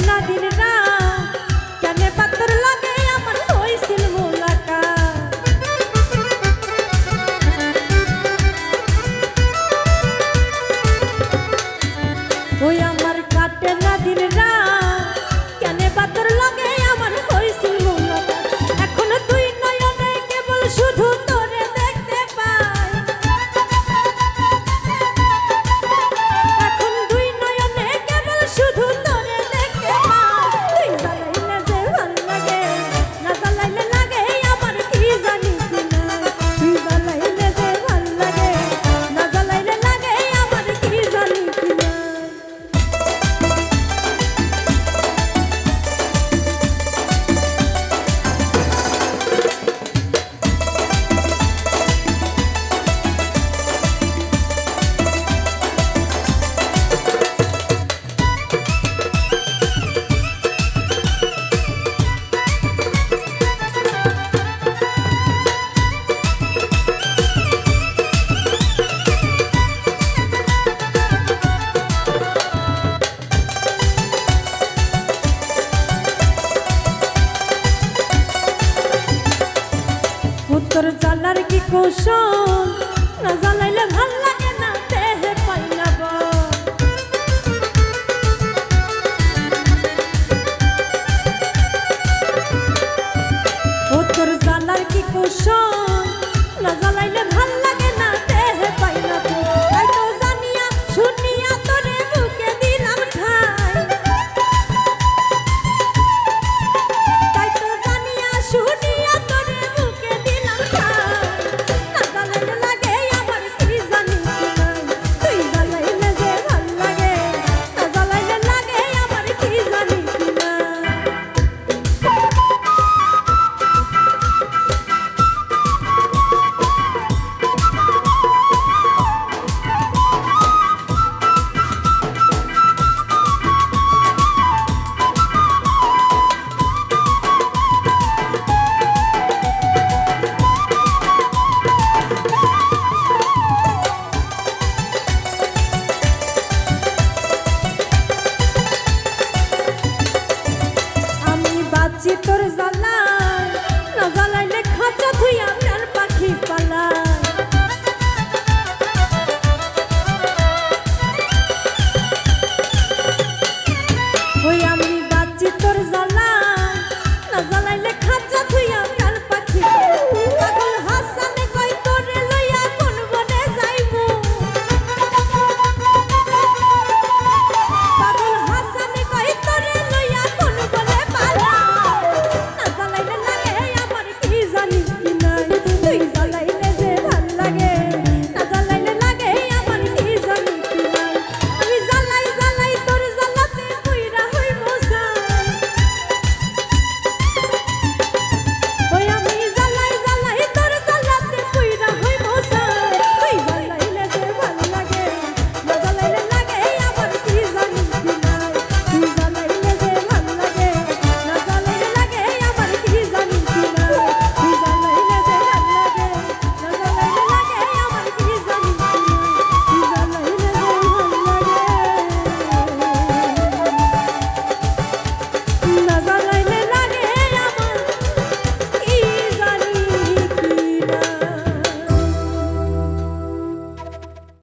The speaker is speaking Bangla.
না দিন রাত কেনে পাথর লাগে আমার হইছিল মোলাকাত ওই আমার কাটে না দিন রাত কেনে পাথর লাগে আমার হইছিল মোলাকাত এখন তুই নয়নে কেবল শুধু তোরে দেখতে পাই এখন দুই নয়নে কেবল শুধু তোরে দেখতে পাই তুই জ্বালাইলে যে ভাল লাগে না জ্বালাইলে লাগে আমার কি জানি না তুই জ্বালাইলে যে ভাল লাগে না জ্বালাইলে লাগে আমার কি জানি না তোর জ্বালার কি কৌশল না জ্বালাইলে ভাল লাগে না দেহে পাই না ও তোর জ্বালার কি কৌশল না জ্বালাইলে ভাল লাগে না দেহে পাই না তাই তো জানিয়া শুনিয়া তোরে বুকে দিলাম ঠাই তাই তো জানিয়া শুনিয়া তোরে বুকে দিলাম ঠাই না জ্বালাইলে লাগে আমার কি জানি নাই তুই জ্বালাইলে যে ভাল লাগে না জ্বালাইলে লাগে আমার কি জানি না আমি বাঁচি তোর জ্বালা